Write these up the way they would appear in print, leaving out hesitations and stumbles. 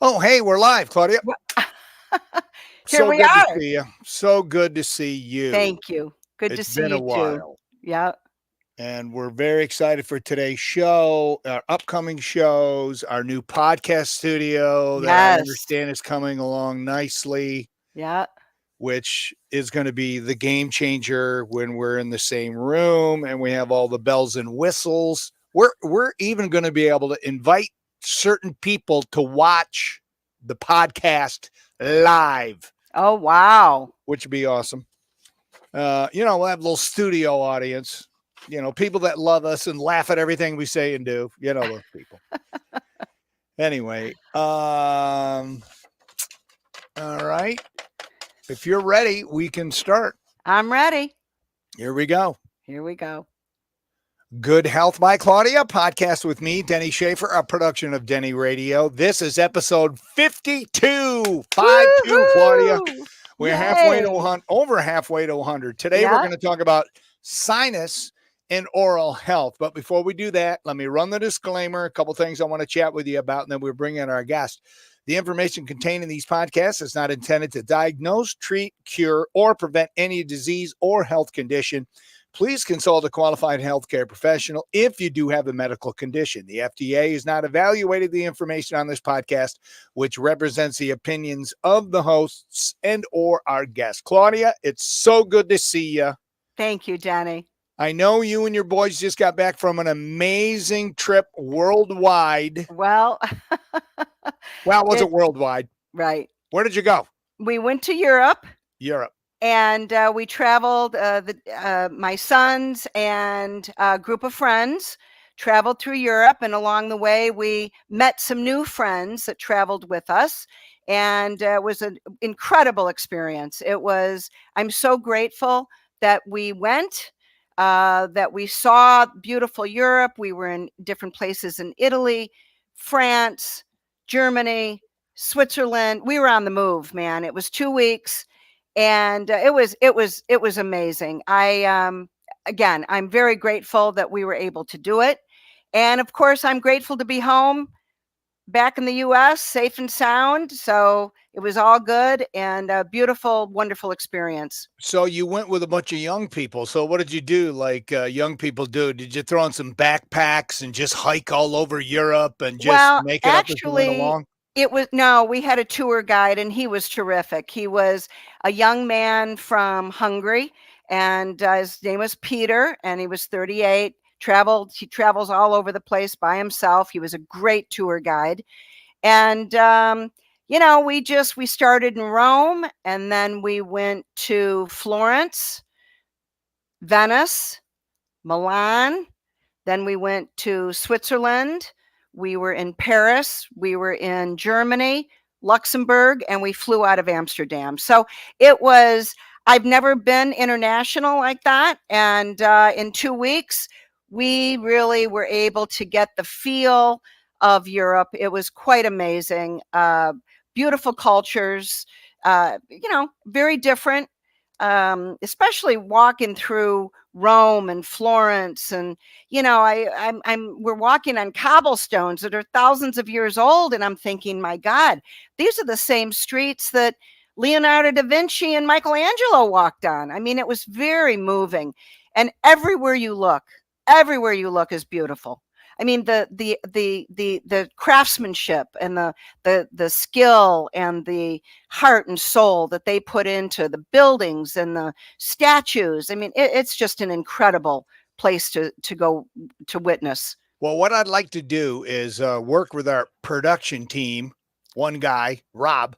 Oh, hey, we're live, Claudia. Here So we good to are. see you. So good to see you. Thank you. Good to It's see been a you too. while. Yeah. And we're very excited for today's show, our upcoming shows, our new podcast studio that I Yes. understand is coming along nicely, Yeah. which is going to be the game changer when we're in the same room and we have all the bells and whistles. We're even going to be able to invite certain people to watch the podcast live, Oh, wow. which would be awesome. We'll have a little studio audience, people that love us and laugh at everything we say and do, those people. Anyway, all right. If you're ready, we can start. I'm ready. Here we go. Here we go. Good Health by Claudia, podcast with me, Denny Schaefer, a production of Denny Radio. This is episode 52. 52, Claudia. Woo-hoo! We're halfway to Yay. 100, over halfway to 100. Today, we're Yeah. going to talk about sinus and oral health. But before we do that, let me run the disclaimer, a couple things I want to chat with you about, and then we'll bring in our guest. The information contained in these podcasts is not intended to diagnose, treat, cure, or prevent any disease or health condition. Please consult a qualified healthcare professional if you do have a medical condition. The FDA has not evaluated the information on this podcast, which represents the opinions of the hosts and or our guests. Claudia, it's so good to see you. Thank you, Denny. I know you and your boys just got back from an amazing trip worldwide. Well, Well, was it worldwide? Right. Where did you go? We went to Europe. Europe. And we traveled, my sons and a group of friends traveled through Europe. And along the way, we met some new friends that traveled with us. And it was an incredible experience. I'm so grateful that we went, that we saw beautiful Europe. We were in different places in Italy, France, Germany, Switzerland. We were on the move, man. It was 2 weeks. And it was amazing. Again, I'm very grateful that we were able to do it. And of course, I'm grateful to be home back in the US, safe and sound. So it was all good and a beautiful, wonderful experience. So you went with a bunch of young people. So what did you do like young people do? Did you throw on some backpacks and just hike all over Europe and just make it up as you went along? We had a tour guide and he was terrific. He was a young man from Hungary and his name was Peter and he was 38. He travels all over the place by himself. He was a great tour guide. And, we started in Rome and then we went to Florence, Venice, Milan. Then we went to Switzerland. We were in Paris, we were in Germany, Luxembourg, and we flew out of Amsterdam. So I've never been international like that. And in 2 weeks, we really were able to get the feel of Europe. It was quite amazing. Beautiful cultures, very different, especially walking through Rome and Florence, and we're walking on cobblestones that are thousands of years old, and I'm thinking, my God, these are the same streets that Leonardo da Vinci and Michelangelo walked on. I mean, it was very moving, and everywhere you look is beautiful. I mean, the craftsmanship and the skill and the heart and soul that they put into the buildings and the statues. I mean, it's just an incredible place to go to witness. Well, what I'd like to do is work with our production team. One guy, Rob.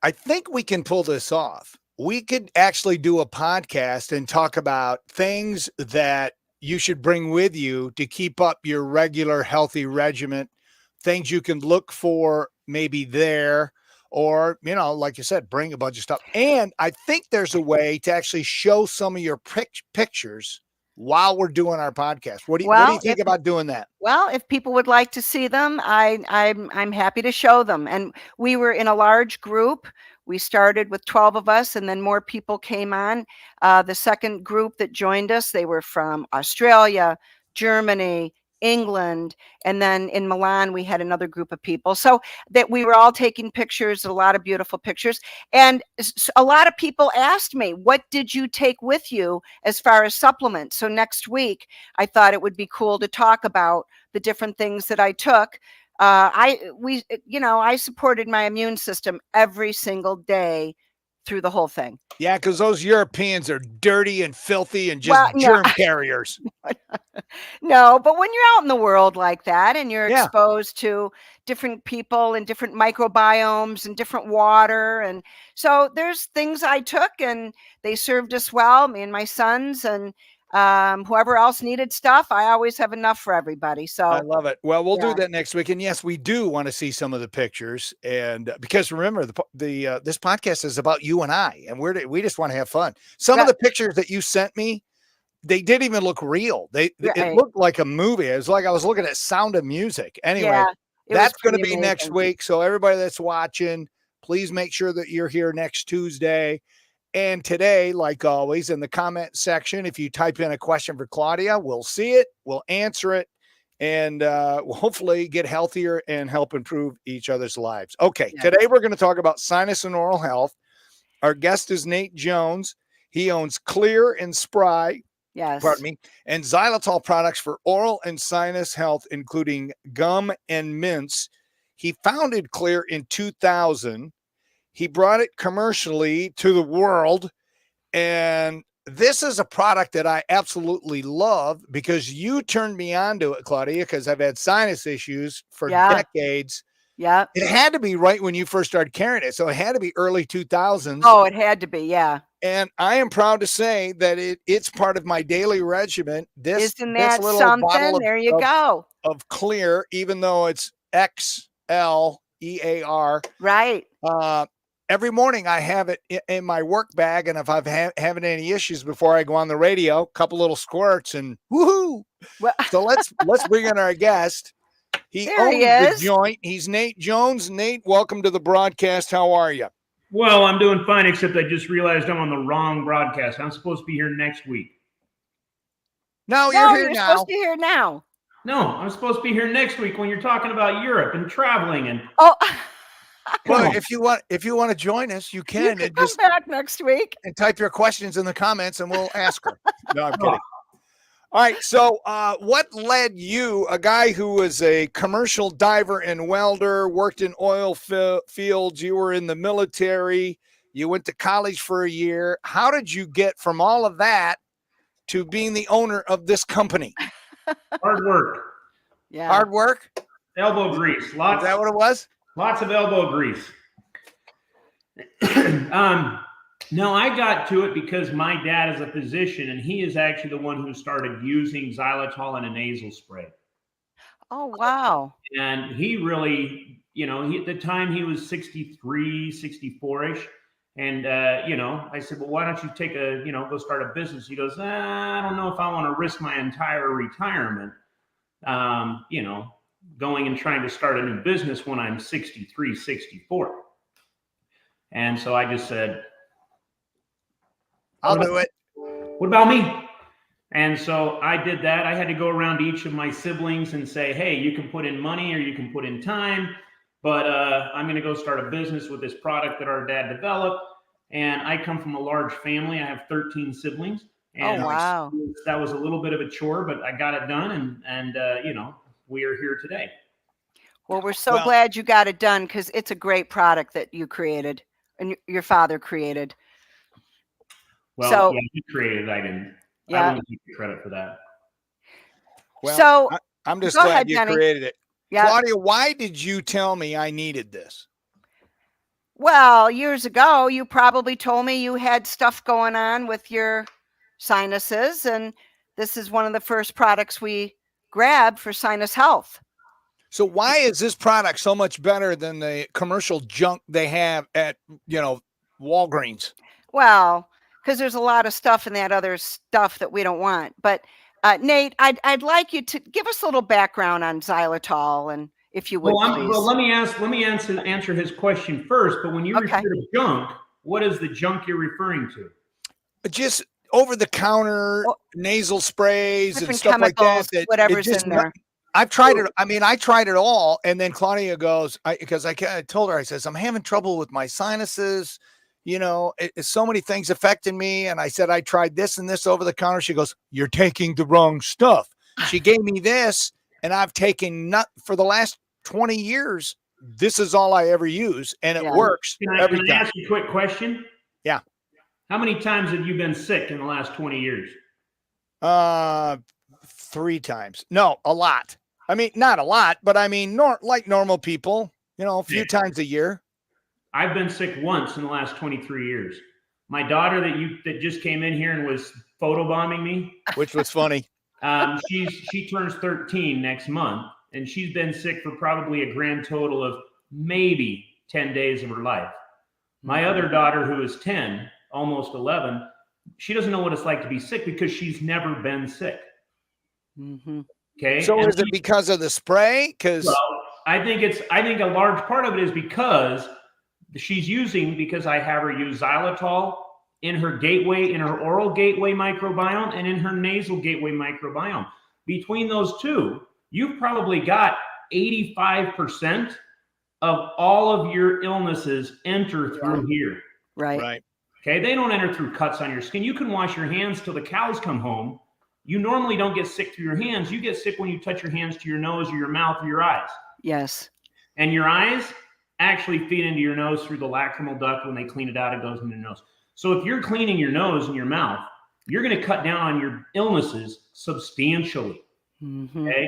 I think we can pull this off. We could actually do a podcast and talk about things that you should bring with you to keep up your regular healthy regimen, things you can look for maybe there, or, like you said, bring a bunch of stuff. And I think there's a way to actually show some of your pictures while we're doing our podcast. What do you think about doing that? Well, if people would like to see them, I'm happy to show them. And we were in a large group. We started with 12 of us, and then more people came on. The second group that joined us, they were from Australia, Germany, England, and then in Milan we had another group of people. So that we were all taking pictures, a lot of beautiful pictures. And a lot of people asked me, what did you take with you as far as supplements? So next week I thought it would be cool to talk about the different things that I took. I supported my immune system every single day through the whole thing. Yeah, because those Europeans are dirty and filthy and just Well, no, germ carriers. no, but when you're out in the world like that and you're Yeah. exposed to different people and different microbiomes and different water, and so there's things I took and they served us well, me and my sons, and whoever else needed stuff, I always have enough for everybody. I So love it. Well, we'll do yeah, that next week. And yes, we do want to see some of the pictures. And because remember, this podcast is about you and I, and we just want to have fun. Some of Right. the pictures that you sent me, they didn't even look real. It Right. looked like a movie. It was like I was looking at Sound of Music. Anyway, Yeah, it was that's going to pretty be next amazing. week. So everybody that's watching, please make sure that you're here next Tuesday. And today, like always, in the comment section, if you type in a question for Claudia, we'll see it, we'll answer it, and we'll hopefully get healthier and help improve each other's lives. Okay, Yeah. today we're going to talk about sinus and oral health. Our guest is Nate Jones. He owns Xlear and Spry, Yes. and xylitol products for oral and sinus health, including gum and mints. He founded Xlear in 2000. He brought it commercially to the world. And this is a product that I absolutely love because you turned me on to it, Claudia, because I've had sinus issues for Yeah. decades. Yeah. It had to be right when you first started carrying it. So it had to be early 2000s. Oh, it had to be. Yeah. And I am proud to say that it's part of my daily regimen. This Isn't that little bottle something? There you go. of Xlear, even though it's Xlear, Right. every morning I have it in my work bag, and if I'm having any issues before I go on the radio, a couple little squirts and woohoo. Well, So let's bring in our guest. He there owns he the is. joint. He's Nate Jones. Nate, welcome to the broadcast. How are you? Well, I'm doing fine, except I just realized I'm on the wrong broadcast. I'm supposed to be here next week. No, No, you're here you're now. supposed to be here now. No, I'm supposed to be here next week when you're talking about Europe and traveling and Oh, Well, if you want to join us, you you can, can and come just back next week. and type your questions in the comments, and we'll ask her. No, I'm kidding. All right. So, what led you, a guy who was a commercial diver and welder, worked in oil fields, you were in the military, you went to college for a year. How did you get from all of that to being the owner of this company? hard work, Yeah. Hard work? elbow grease, Is that what it was? lots of elbow grease. No, I got to it because my dad is a physician, and he is actually the one who started using xylitol in a nasal spray. Oh, wow. And he really, at the time he was 63, 64-ish. And, I said, well, why don't you take go start a business? He goes, I don't know if I want to risk my entire retirement, going and trying to start a new business when I'm 63, 64. And so I just said, I'll do it. what about me? And so I did that. I had to go around to each of my siblings and say, hey, you can put in money or you can put in time, but I'm going to go start a business with this product that our dad developed. And I come from a large family. I have 13 siblings. And Oh, wow. that was a little bit of a chore, but I got it done. And we are here today. Well, we're so glad you got it done because it's a great product that you created and your father created. Well, So- yeah, he created it. I didn't. Yeah. I wouldn't give you credit for that. Well, So I'm just go glad ahead, you Denny. created it. Yeah. Claudia, why did you tell me I needed this? Well, years ago, you probably told me you had stuff going on with your sinuses, and this is one of the first products we grabbed for sinus health. So why is this product so much better than the commercial junk they have at, Walgreens? Well, because there's a lot of stuff in that other stuff that we don't want. But Nate, I'd like you to give us a little background on xylitol if you would, please. Well, let me answer his question first. But when you refer answer his question first. But when you Okay. refer to junk, what is the junk you're referring to? Just over the counter nasal sprays and Different stuff like that. chemicals, whatever's just in there. I've tried it. I mean, I tried it all. And then Claudia goes, because I told her, I says, I'm having trouble with my sinuses. You know, it's so many things affecting me. And I said, I tried this and this over the counter. She goes, you're taking the wrong stuff. She gave me this, and I've taken for the last 20 years. This is all I ever use, and it works every time. Can I ask you a quick question? Yeah. How many times have you been sick in the last 20 years? 3 times. No, a lot. I mean, not a lot, but I mean, like normal people, you know, a few times a year. I've been sick once in the last 23 years. My daughter that just came in here and was photobombing me, which was funny. She turns 13 next month, and she's been sick for probably a grand total of maybe 10 days of her life. My other daughter, who is 10, almost 11, she doesn't know what it's like to be sick because she's never been sick. Okay. So is it because of the spray? Well, I think a large part of it is because because I have her use xylitol in her oral gateway microbiome and in her nasal gateway microbiome. Between those two, you've probably got 85% of all of your illnesses enter through here. Right. Okay. They don't enter through cuts on your skin. You can wash your hands till the cows come home. You normally don't get sick through your hands. You get sick when you touch your hands to your nose or your mouth or your eyes. Yes. And your eyes actually feed into your nose through the lacrimal duct. When they clean it out, it goes into the nose. So if you're cleaning your nose and your mouth, you're going to cut down on your illnesses substantially. Okay.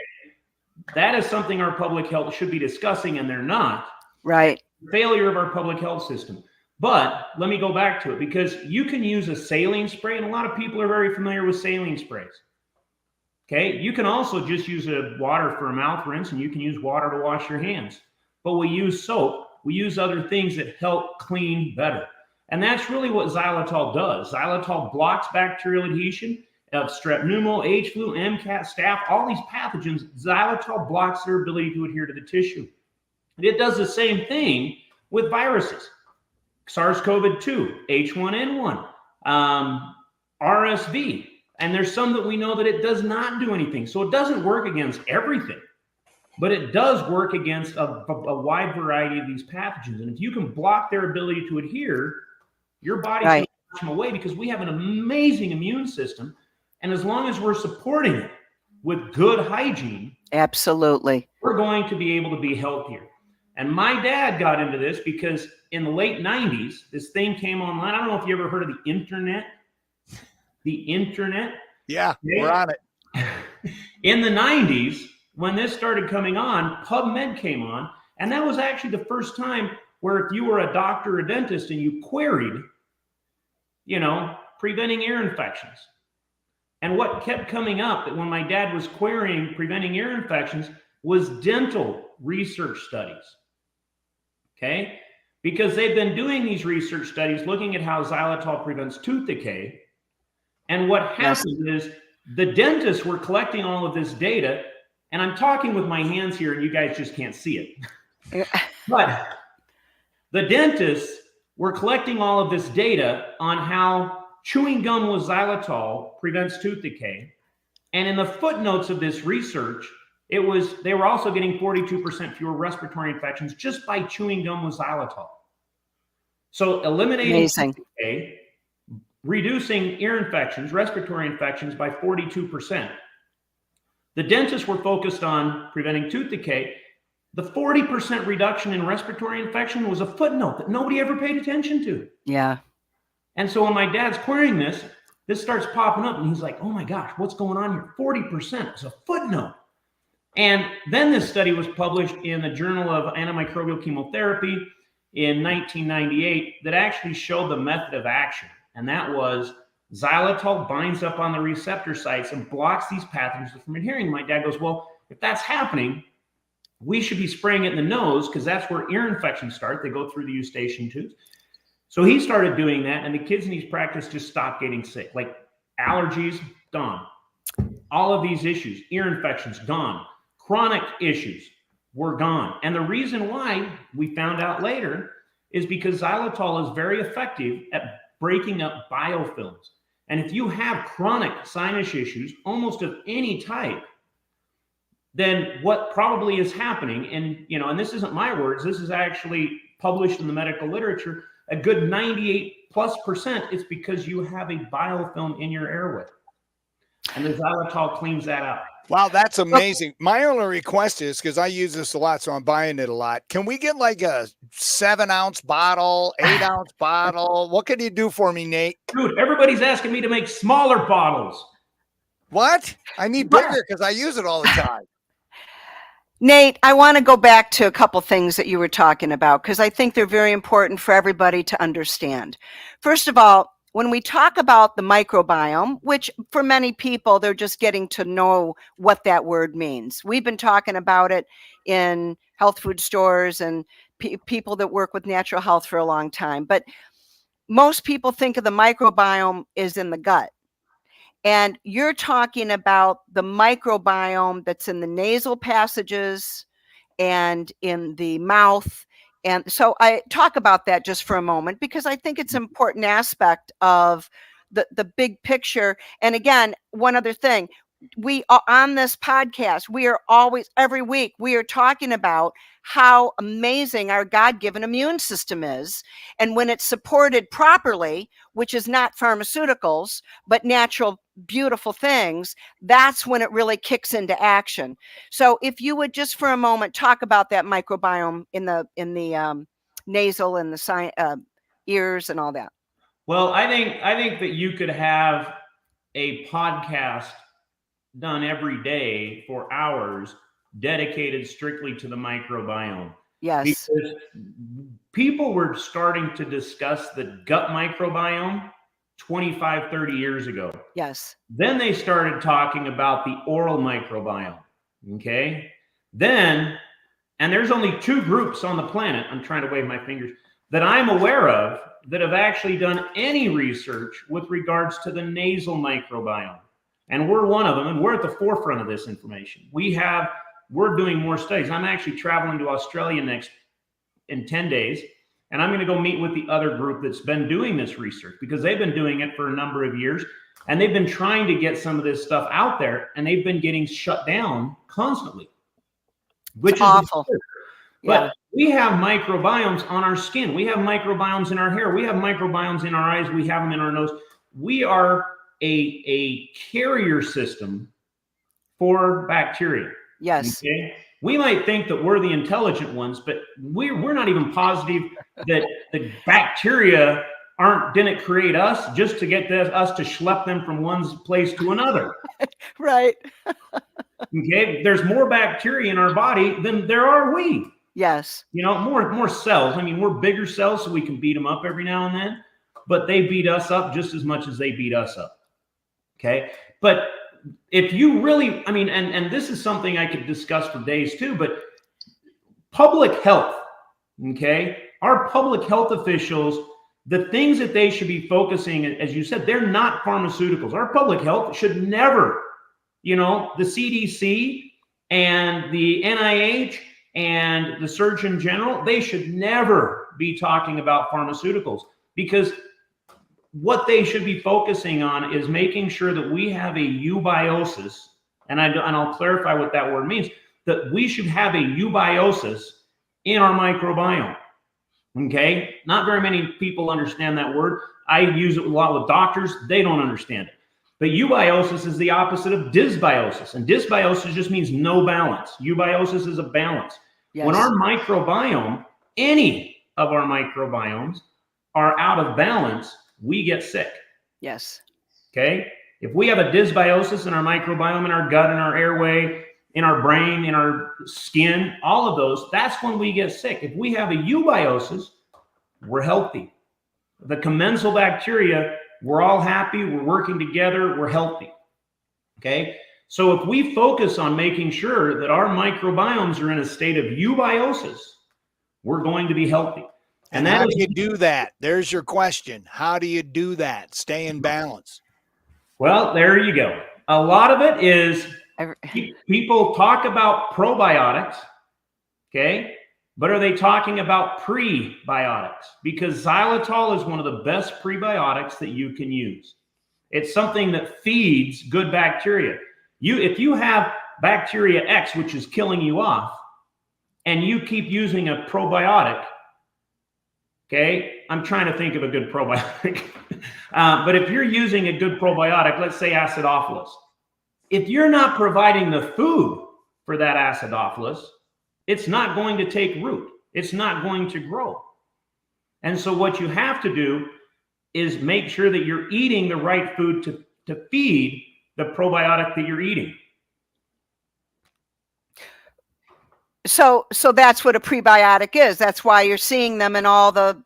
That is something our public health should be discussing, and they're not. Right. Failure of our public health system. But let me go back to it, because you can use a saline spray, and a lot of people are very familiar with saline sprays. Okay. You can also just use water for a mouth rinse, and you can use water to wash your hands. But we use soap. We use other things that help clean better. And that's really what xylitol does. Xylitol blocks bacterial adhesion of strep pneumo, H flu, MCAT, staph, all these pathogens. Xylitol blocks their ability to adhere to the tissue. And it does the same thing with viruses. SARS-CoV-2, H1N1, RSV. And there's some that we know that it does not do anything. So it doesn't work against everything, but it does work against a wide variety of these pathogens. And if you can block their ability to adhere, your body's going to push them away, because we have an amazing immune system. And as long as we're supporting it with good hygiene, absolutely, we're going to be able to be healthier. And my dad got into this because in the late 90s, this thing came online. I don't know if you ever heard of the internet. The internet? Yeah, okay. We're on it. In the 90s, when this started coming on, PubMed came on. And that was actually the first time where if you were a doctor or a dentist and you queried, preventing ear infections. And what kept coming up when my dad was querying preventing ear infections was dental research studies. Okay? Because they've been doing these research studies looking at how xylitol prevents tooth decay. And what happened is the dentists were collecting all of this data, and I'm talking with my hands here and you guys just can't see it. But the dentists were collecting all of this data on how chewing gum with xylitol prevents tooth decay. And in the footnotes of this research, they were also getting 42% fewer respiratory infections just by chewing gum with xylitol. So eliminating tooth decay, reducing ear infections, respiratory infections by 42%. The dentists were focused on preventing tooth decay. The 40% reduction in respiratory infection was a footnote that nobody ever paid attention to. Yeah. And so when my dad's querying this starts popping up, and he's like, oh my gosh, what's going on here? 40% is a footnote. And then this study was published in the Journal of Antimicrobial Chemotherapy in 1998 that actually showed the method of action. And that was xylitol binds up on the receptor sites and blocks these pathogens from adhering. My dad goes, well, if that's happening, we should be spraying it in the nose, because that's where ear infections start. They go through the eustachian tubes. So he started doing that, and the kids in his practice just stopped getting sick. Like allergies, gone. All of these issues, ear infections, gone. Chronic issues, were gone. And the reason why, we found out later, is because xylitol is very effective at breaking up biofilms. And if you have chronic sinus issues, almost of any type, then what probably is happening, and and this isn't my words, this is actually published in the medical literature, a good 98+%, it's because you have a biofilm in your airway. And the xylitol cleans that out. Wow, that's amazing. My only request is, because I use this a lot, so I'm buying it a lot. Can we get like a 7-ounce bottle, 8-ounce bottle? What can you do for me, Nate? Dude, everybody's asking me to make smaller bottles. What? I need bigger because I use it all the time. Nate, I want to go back to a couple things that you were talking about, because I think they're very important for everybody to understand. First of all, when we talk about the microbiome, which for many people, they're just getting to know what that word means. We've been talking about it in health food stores and people that work with natural health for a long time. But most people think of the microbiome is in the gut. And you're talking about the microbiome that's in the nasal passages and in the mouth. And so I talk about that just for a moment, because I think it's an important aspect of the big picture. And again, one other thing, we are on this podcast, we are always, every week, we are talking about how amazing our God-given immune system is. And when it's supported properly, which is not pharmaceuticals, but natural, beautiful things, that's when it really kicks into action. So if you would just for a moment talk about that microbiome in the nasal and the ears and all that. Well, I think that you could have a podcast done every day for hours dedicated strictly to the microbiome. Yes. Because people were starting to discuss the gut microbiome 25, 30 years ago. Yes. Then they started talking about the oral microbiome. Okay. Then, and there's only 2 groups on the planet, I'm trying to wave my fingers, that I'm aware of that have actually done any research with regards to the nasal microbiome. And we're one of them, and we're at the forefront of this information. We're doing more studies. I'm actually traveling to Australia in 10 days, and I'm going to go meet with the other group that's been doing this research, because they've been doing it for a number of years, and they've been trying to get some of this stuff out there, and they've been getting shut down constantly, which is awful. But we have microbiomes on our skin. We have microbiomes in our hair. We have microbiomes in our eyes. We have them in our nose. We are a carrier system for bacteria. Yes. Okay? We might think that we're the intelligent ones, but we're not even positive that the bacteria didn't create us just to get us to schlep them from one place to another. Right. Okay. There's more bacteria in our body than there are we. Yes. More cells. I mean, we're bigger cells, so we can beat them up every now and then, but they beat us up just as much as they beat us up. Okay. But if you really, I mean, and this is something I could discuss for days too, but public health, okay, our public health officials, the things that they should be focusing, as you said, they're not pharmaceuticals. Our public health should never, the CDC and the NIH and the Surgeon General, they should never be talking about pharmaceuticals, because what they should be focusing on is making sure that we have a eubiosis, and I'll clarify what that word means, that we should have a eubiosis in our microbiome. Okay? Not very many people understand that word. I use it a lot with doctors. They don't understand it. But eubiosis is the opposite of dysbiosis, and dysbiosis just means no balance. Eubiosis is a balance. Yes. When our microbiome, any of our microbiomes, are out of balance, we get sick. Yes. Okay. If we have a dysbiosis in our microbiome, in our gut, in our airway, in our brain, in our skin, all of those, that's when we get sick. If we have a eubiosis, we're healthy. The commensal bacteria, we're all happy. We're working together. We're healthy. Okay. So if we focus on making sure that our microbiomes are in a state of eubiosis, we're going to be healthy. And how do you do that? There's your question. How do you do that? Stay in balance. Well, there you go. A lot of it is people talk about probiotics, Okay. But are they talking about prebiotics? Because xylitol is one of the best prebiotics that you can use. It's something that feeds good bacteria. If you have bacteria X, which is killing you off, and you keep using a probiotic, okay, I'm trying to think of a good probiotic. But if you're using a good probiotic, let's say acidophilus, if you're not providing the food for that acidophilus, it's not going to take root. It's not going to grow. And so what you have to do is make sure that you're eating the right food to feed the probiotic that you're eating. So that's what a prebiotic is. That's why you're seeing them in all the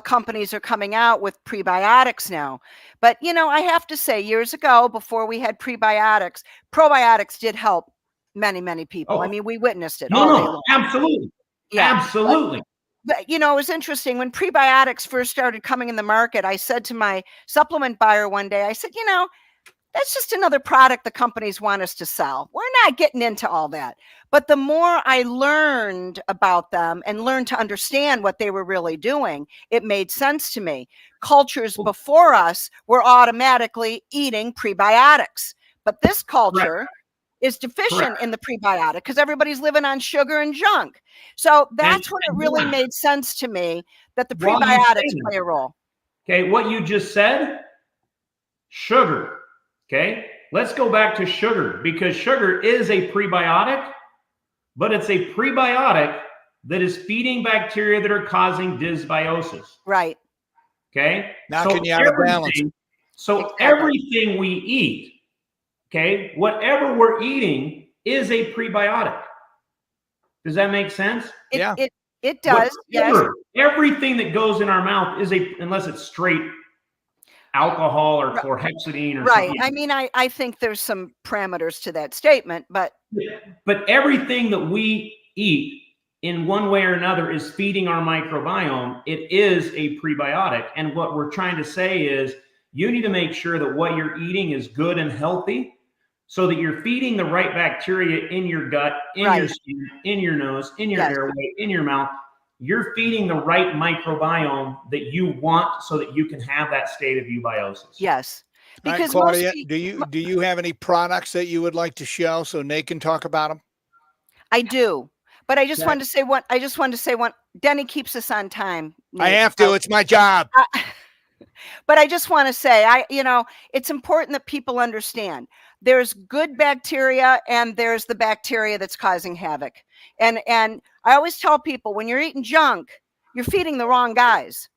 companies are coming out with prebiotics now. But, you know, I have to say, years ago, before we had prebiotics, probiotics did help many, many people. I mean, we witnessed it all day long. Absolutely. Yeah, absolutely. But, you know, it was interesting when prebiotics first started coming in the market. I said to my supplement buyer one day, I said, you know, that's just another product the companies want us to sell. We're not getting into all that. But the more I learned about them and learned to understand what they were really doing, it made sense to me. Cultures before us were automatically eating prebiotics. But this culture is deficient in the prebiotic because everybody's living on sugar and junk. So that's when it really made sense to me that the prebiotics play a role. Okay, what you just said, sugar. Okay, let's go back to sugar, because sugar is a prebiotic, but it's a prebiotic that is feeding bacteria that are causing dysbiosis. Right. Okay. Knocking you out of balance. So everything we eat, okay, whatever we're eating is a prebiotic. Does that make sense? It does. Yes. Everything that goes in our mouth is unless it's straight alcohol or chlorhexidine or right. something. I mean, I think there's some parameters to that statement, but everything that we eat in one way or another is feeding our microbiome. It is a prebiotic. And what we're trying to say is you need to make sure that what you're eating is good and healthy so that you're feeding the right bacteria in your gut, in your skin, in your nose, in your airway, in your mouth. You're feeding the right microbiome that you want so that you can have that state of eubiosis. Yes. Because Claudia, do you have any products that you would like to show so Nate can talk about them? I do. But I just wanted to say one. Denny keeps us on time, Nate. I have to. It's my job. But I just want to say, it's important that people understand there's good bacteria and there's the bacteria that's causing havoc. And I always tell people when you're eating junk, you're feeding the wrong guys.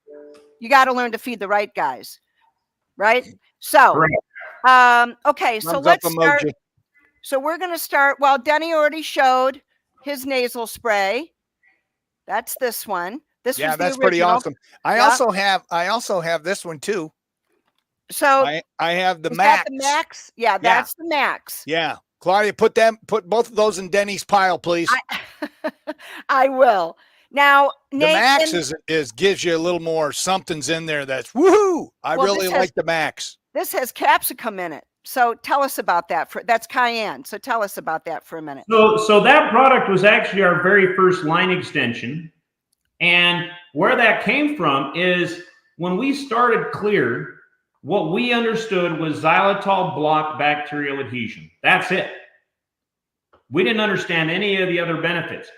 You got to learn to feed the right guys. Right. So, okay. So let's start. So we're going to start. Well, Denny already showed his nasal spray. That's this one. That's pretty awesome. I also have this one too. So I have the Max. The Max? Yeah, that's the Max. Yeah. Claudia, put both of those in Denny's pile, please. I will. Now, the Max gives you a little more something's in there that's woohoo. I really like the Max. This has capsicum in it. So tell us about that. That's cayenne. So tell us about that for a minute. So that product was actually our very first line extension. And where that came from is when we started Xlear, what we understood was xylitol blocked bacterial adhesion. That's it. We didn't understand any of the other benefits.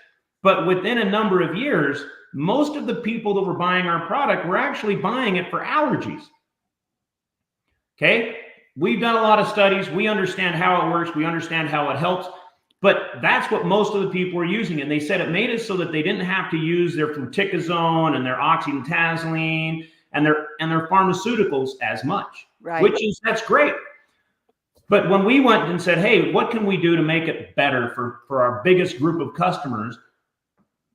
But within a number of years, most of the people that were buying our product were actually buying it for allergies. Okay? We've done a lot of studies. We understand how it works. We understand how it helps. But that's what most of the people were using. And they said it made it so that they didn't have to use their fluticasone and their oxytazoline and their pharmaceuticals as much. Right. That's great. But when we went and said, hey, what can we do to make it better for our biggest group of customers?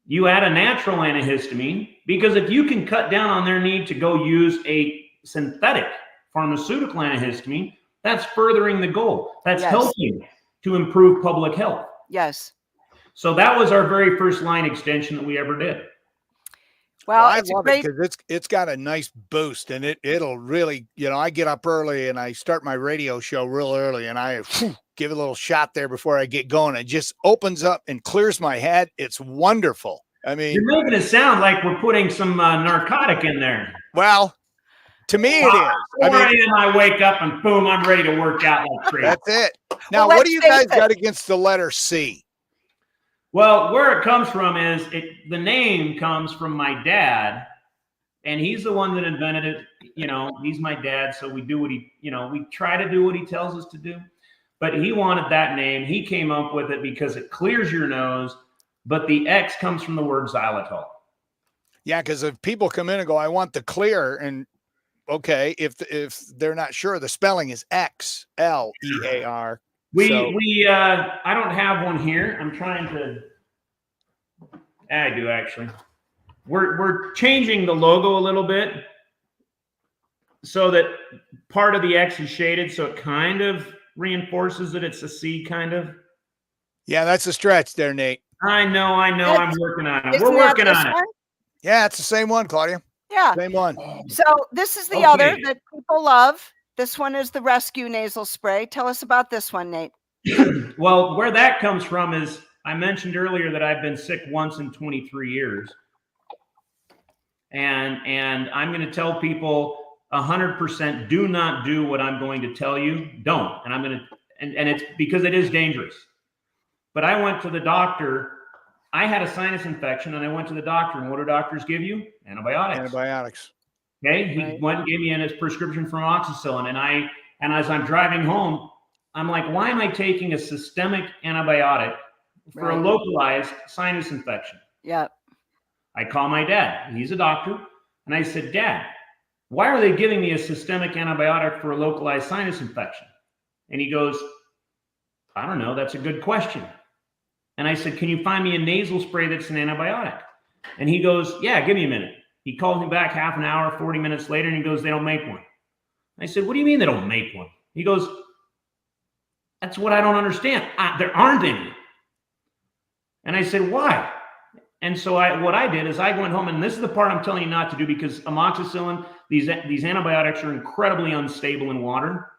You add a natural antihistamine, because if you can cut down on their need to go use a synthetic pharmaceutical antihistamine, that's furthering the goal. That's helping to improve public health. Yes. So that was our very first line extension that we ever did. Well, I it's a love great. it because it's got a nice boost, and it'll really, I get up early and I start my radio show real early, and I give it a little shot there before I get going. It just opens up and clears my head. It's wonderful. I mean, You're making it sound like we're putting some narcotic in there. well, to me it is. 4 I mean, a.m. I wake up and boom, I'm ready to work out like crazy. that's it. Now, Well, what do you let's guys face it. got against the letter C? Well, where it comes from is the name comes from my dad, and he's the one that invented it. He's my dad, so we do what we try to do what he tells us to do. But he wanted that name. He came up with it because it clears your nose, but the X comes from the word xylitol. Yeah, because if people come in and go, I want the clear, and okay, if they're not sure, the spelling is Xlear. I don't have one here. I'm trying to. I do actually. We're changing the logo a little bit so that part of the X is shaded, so it kind of reinforces that it's a C, kind of. Yeah, that's a stretch there, Nate. I know. I'm working on it. Isn't We're that working this on it. one? Yeah, it's the same one, Claudia. Yeah. Same one. So this is the Okay. other that people love. This one is the Rescue Nasal Spray. Tell us about this one, Nate. Well, where that comes from is I mentioned earlier that I've been sick once in 23 years. And I'm going to tell people 100% do not do what I'm going to tell you. Don't. And I'm going to, and it's because it is dangerous. But I went to the doctor. I had a sinus infection and I went to the doctor. And what do doctors give you? Antibiotics. Okay. He went and gave me his prescription for amoxicillin. And as I'm driving home, I'm like, why am I taking a systemic antibiotic for a localized sinus infection? Yeah. I call my dad. He's a doctor. And I said, Dad, why are they giving me a systemic antibiotic for a localized sinus infection? And he goes, I don't know. That's a good question. And I said, can you find me a nasal spray that's an antibiotic? And he goes, yeah, give me a minute. He called me back half an hour, 40 minutes later, and he goes, they don't make one. I said, what do you mean they don't make one? He goes, that's what I don't understand. There aren't any. And I said, why? And so what I did is I went home, and this is the part I'm telling you not to do, because amoxicillin, these antibiotics are incredibly unstable in water.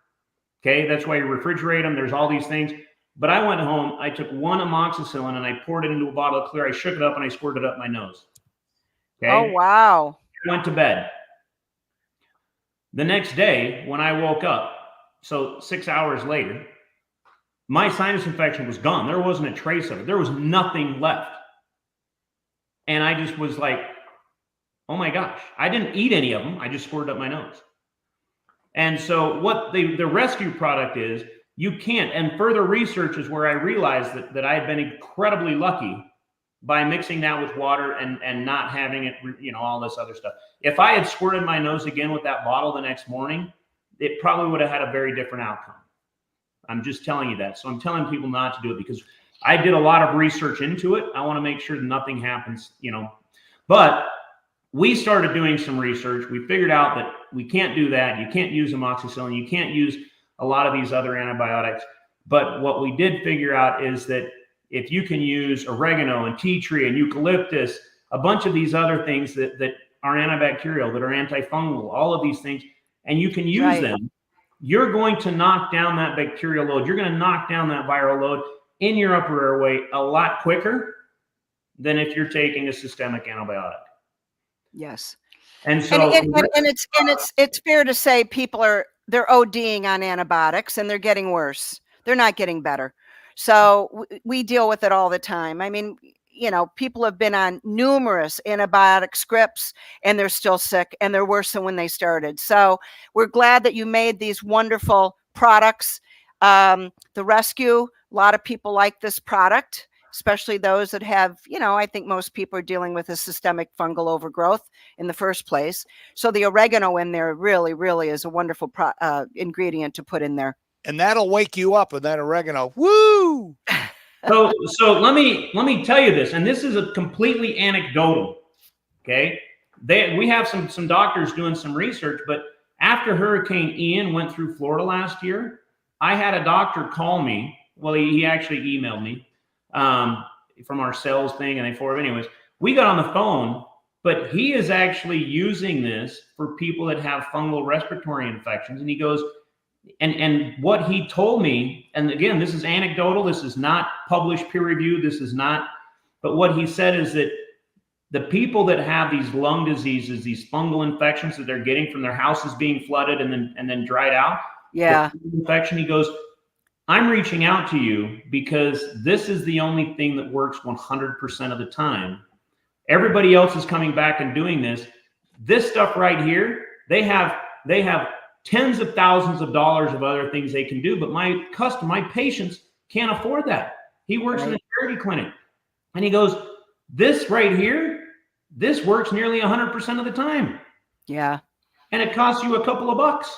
Okay, that's why you refrigerate them. There's all these things. But I went home, I took one amoxicillin and I poured it into a bottle of Xlear. I shook it up and I squirted it up my nose. Okay. Oh, wow. I went to bed. The next day, when I woke up, so 6 hours later, my sinus infection was gone. There wasn't a trace of it. There was nothing left. And I just was like, oh my gosh, I didn't eat any of them. I just squirted up my nose. And so what the rescue product is, you can't. And further research is where I realized that I had been incredibly lucky by mixing that with water and not having it, all this other stuff. If I had squirted my nose again with that bottle the next morning, it probably would have had a very different outcome. I'm just telling you that. So I'm telling people not to do it because I did a lot of research into it. I want to make sure that nothing happens, But we started doing some research. We figured out that we can't do that. You can't use amoxicillin. You can't use a lot of these other antibiotics. But what we did figure out is that if you can use oregano and tea tree and eucalyptus, a bunch of these other things that are antibacterial, that are antifungal, all of these things, and you can use them, you're going to knock down that bacterial load. You're going to knock down that viral load in your upper airway a lot quicker than if you're taking a systemic antibiotic. Yes. And so it's fair to say they're ODing on antibiotics and they're getting worse. They're not getting better. So we deal with it all the time. I mean, people have been on numerous antibiotic scripts and they're still sick and they're worse than when they started. So we're glad that you made these wonderful products. The Rescue, a lot of people like this product, especially those that have, I think most people are dealing with a systemic fungal overgrowth in the first place. So the oregano in there really, really is a wonderful ingredient to put in there. And that'll wake you up with that oregano. Woo! So let me tell you this, and this is a completely anecdotal. Okay, we have some doctors doing some research, but after Hurricane Ian went through Florida last year, I had a doctor call me. Well, he actually emailed me from our sales thing, and they forwarded. Anyways, we got on the phone, but he is actually using this for people that have fungal respiratory infections. And he goes, and what he told me, and again, this is anecdotal, this is not published peer review, this is not, but what he said is that the people that have these lung diseases, these fungal infections that they're getting from their houses being flooded and then dried out, Yeah. infection, he goes, I'm reaching out to you because this is the only thing that works 100% of the time. Everybody else is coming back and doing this. This stuff right here, they have tens of thousands of dollars of other things they can do, but my patients can't afford that. He works in a charity clinic, and he goes, this right here, this works nearly 100% of the time. Yeah. And it costs you a couple of bucks.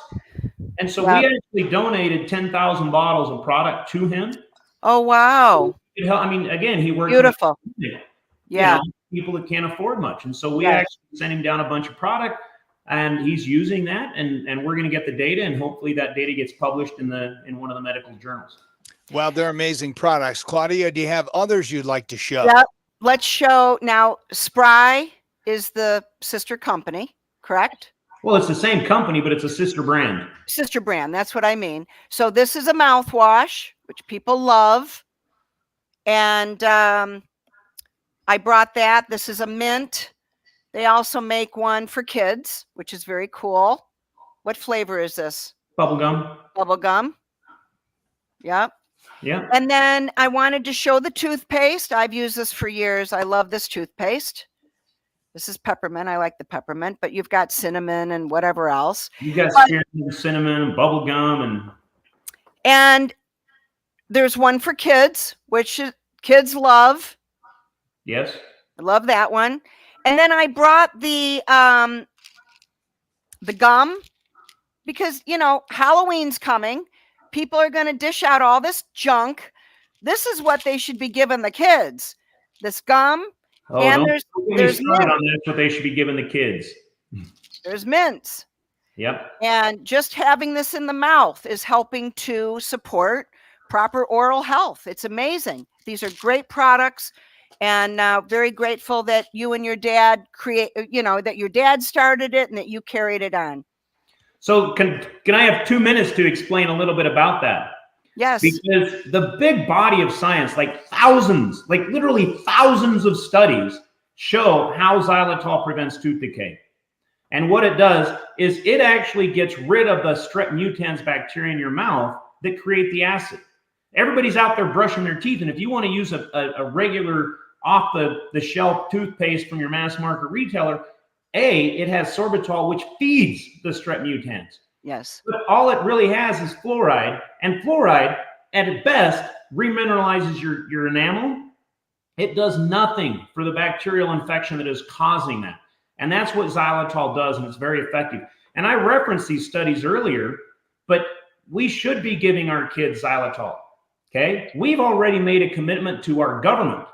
And so we actually donated 10,000 bottles of product to him. Oh, wow. I mean, again, he works beautiful. Yeah. People that can't afford much. And so we actually sent him down a bunch of product, and he's using that, and we're going to get the data, and hopefully that data gets published in one of the medical journals. Well, they're amazing products. Claudia, do you have others you'd like to show? Yep. Let's show now. Spry is the sister company, correct? Well, it's the same company, but it's a sister brand. Sister brand. That's what I mean. So this is a mouthwash, which people love. And I brought that. This is a mint. They also make one for kids, which is very cool. What flavor is this? Bubblegum. Bubblegum. Yep. Yeah. And then I wanted to show the toothpaste. I've used this for years. I love this toothpaste. This is peppermint. I like the peppermint, but you've got cinnamon and whatever else. You've got cinnamon and bubblegum. And there's one for kids, which kids love. Yes. I love that one. And then I brought the gum because, you know, Halloween's coming. People are going to dish out all this junk. This is what they should be giving the kids. This gum. Oh, and there's mints. That's what they should be giving the kids. There's mints. Yep. And just having this in the mouth is helping to support proper oral health. It's amazing. These are great products, and very grateful that you and your dad that your dad started it and that you carried it on. So can I have 2 minutes to explain a little bit about that? Yes. Because the big body of science, like literally thousands of studies, show how xylitol prevents tooth decay. And what it does is it actually gets rid of the strep mutans bacteria in your mouth that create the acid. Everybody's out there brushing their teeth, and if you want to use a regular off-the-shelf toothpaste from your mass market retailer, it has sorbitol, which feeds the strep mutans. Yes. But all it really has is fluoride, and fluoride, at best, remineralizes your enamel. It does nothing for the bacterial infection that is causing that. And that's what xylitol does, and it's very effective. And I referenced these studies earlier, but we should be giving our kids xylitol, okay? We've already made a commitment to our government.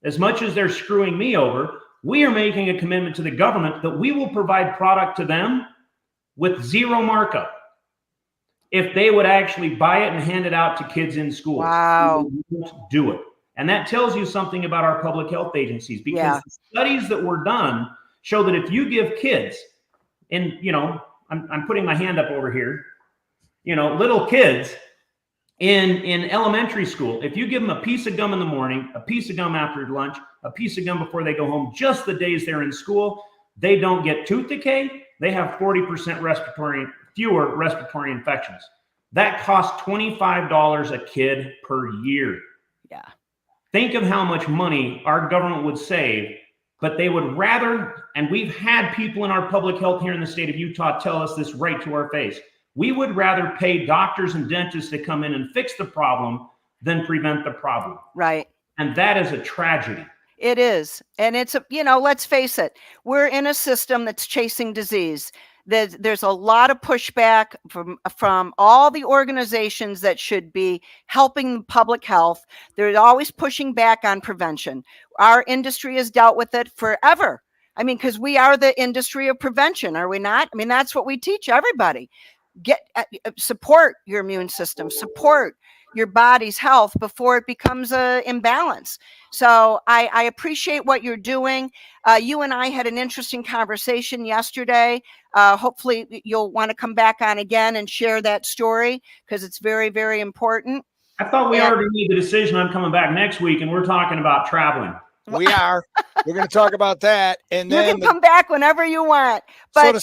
As much as they're screwing me over, we are making a commitment to the government that we will provide product to them with zero markup if they would actually buy it and hand it out to kids in schools. Wow. We won't do it. And that tells you something about our public health agencies, because the studies that were done show that if you give kids, and I'm putting my hand up over here, little kids in elementary school, if you give them a piece of gum in the morning, a piece of gum after lunch, a piece of gum before they go home, just the days they're in school, they don't get tooth decay. They have 40% fewer respiratory infections. That costs $25 a kid per year. Yeah. Think of how much money our government would save, but they would rather, and we've had people in our public health here in the state of Utah tell us this right to our face, we would rather pay doctors and dentists to come in and fix the problem than prevent the problem. Right. And that is a tragedy. It is. And it's, let's face it, we're in a system that's chasing disease. There's a lot of pushback from all the organizations that should be helping public health. They're always pushing back on prevention. Our industry has dealt with it forever. I mean, because we are the industry of prevention, are we not? I mean, that's what we teach everybody. Support your immune system, support, your body's health before it becomes a imbalance. So I appreciate what you're doing. You and I had an interesting conversation yesterday. Hopefully you'll want to come back on again and share that story, because it's very, very important. I thought we already made the decision. I'm coming back next week, and we're talking about traveling. We are. We're going to talk about that, and You then can come back whenever you want. But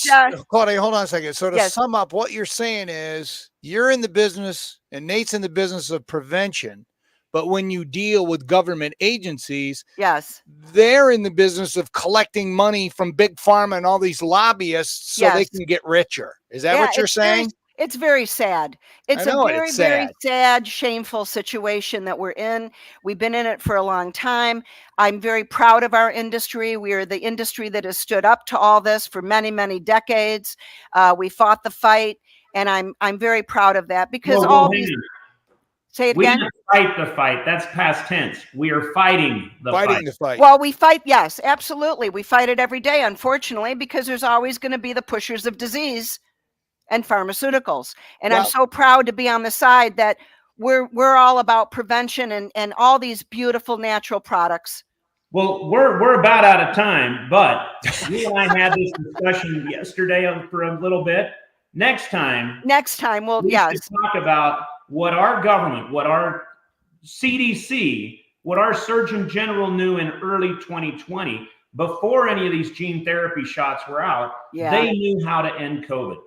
Claudia, hold on a second. So to yes. sum up, what you're saying is you're in the business, and Nate's in the business of prevention. But when you deal with government agencies, yes, they're in the business of collecting money from big pharma and all these lobbyists so they Yes. can get richer. Is that what you're saying? It's very sad. It's I know a very, it's very sad. sad, shameful situation that we're in. We've been in it for a long time. I'm very proud of our industry. We are the industry that has stood up to all this for many, many decades. We fought the fight, and I'm very proud of that, because all these. Say it we again. didn't fight the fight. That's past tense. We are fighting the fight. Well, we fight. Yes, absolutely. We fight it every day, unfortunately, because there's always going to be the pushers of disease and pharmaceuticals. And I'm so proud to be on the side that we're all about prevention and all these beautiful natural products. Well, we're about out of time, but you and I had this discussion yesterday for a little bit. Next time, we'll should talk about what our government, what our CDC, what our Surgeon General knew in early 2020, before any of these gene therapy shots were out. They knew how to end COVID.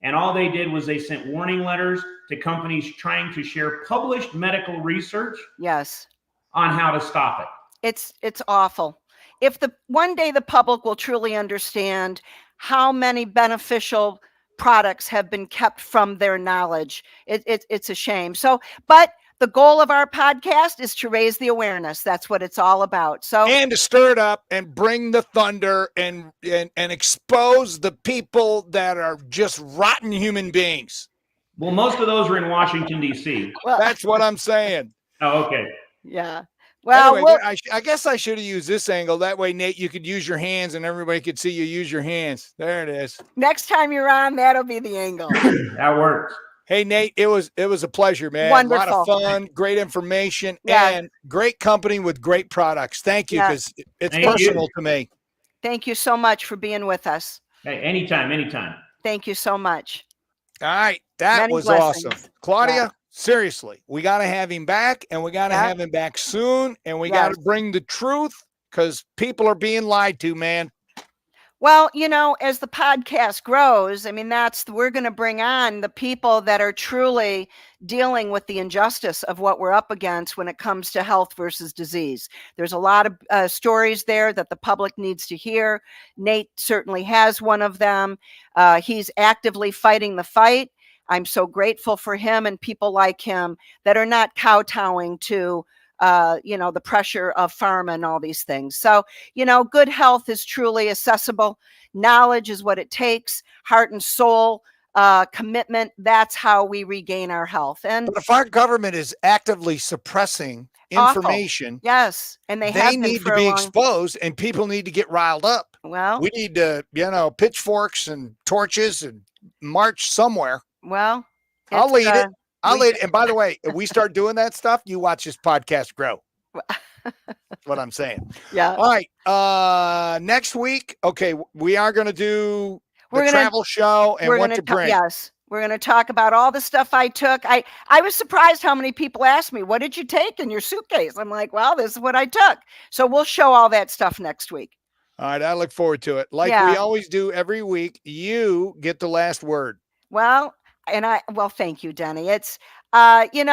And all they did was they sent warning letters to companies trying to share published medical research on how to stop it. It's awful. If one day the public will truly understand how many beneficial products have been kept from their knowledge, it's a shame. So, but the goal of our podcast is to raise the awareness. That's what it's all about. So, and to stir it up and bring the thunder and expose the people that are just rotten human beings. Well, most of those are in Washington, D.C. Well, that's what I'm saying. Oh, okay. Yeah. Well, anyway, I guess I should have used this angle. That way, Nate, you could use your hands and everybody could see you use your hands. There it is. Next time you're on, that'll be the angle. That works. Hey, Nate, it was a pleasure, man. Wonderful. A lot of fun, great information, and great company with great products. Thank you, because it's personal to me. Thank you so much for being with us. Hey, anytime. Thank you so much. All right. That was awesome. Claudia, seriously, we got to have him back, and we got to have him back soon, and we got to bring the truth, because people are being lied to, man. Well, as the podcast grows, I mean, we're going to bring on the people that are truly dealing with the injustice of what we're up against when it comes to health versus disease. There's a lot of stories there that the public needs to hear. Nate certainly has one of them. He's actively fighting the fight. I'm so grateful for him and people like him that are not kowtowing to the pressure of pharma and all these things. So, good health is truly accessible. Knowledge is what it takes. Heart and soul commitment. That's how we regain our health. And but if our government is actively suppressing information, and they need to be exposed, and people need to get riled up. Well, we need to, pitchforks and torches and march somewhere. Well, I'll lead it. And by the way, if we start doing that stuff, you watch this podcast grow. That's what I'm saying. Yeah. All right. Next week, okay, we are going to do the travel show and what to bring. Yes. We're going to talk about all the stuff I took. I was surprised how many people asked me, what did you take in your suitcase? I'm like, well, this is what I took. So we'll show all that stuff next week. All right. I look forward to it. Like we always do every week, you get the last word. Well, thank you, Denny. It's, again,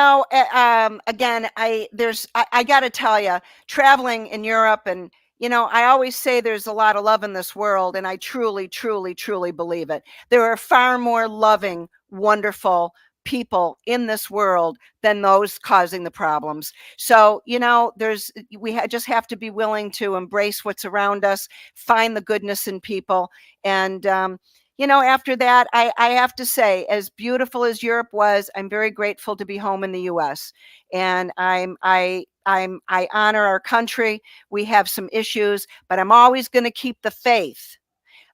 I got to tell you, traveling in Europe and, I always say there's a lot of love in this world, and I truly, truly, truly believe it. There are far more loving, wonderful people in this world than those causing the problems. So, we just have to be willing to embrace what's around us, find the goodness in people. And, after that, I have to say, as beautiful as Europe was, I'm very grateful to be home in the U.S. And I honor our country. We have some issues, but I'm always going to keep the faith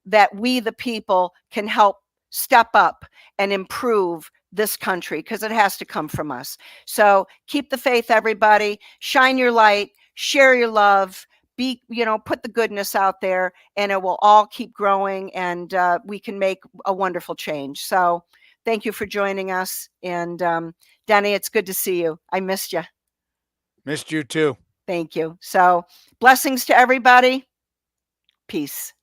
that we, the people, can help step up and improve this country, because it has to come from us. So keep the faith, everybody. Shine your light, share your love, be, put the goodness out there, and it will all keep growing, and we can make a wonderful change. So thank you for joining us. And Denny, it's good to see you. I missed you. Missed you too. Thank you. So blessings to everybody. Peace.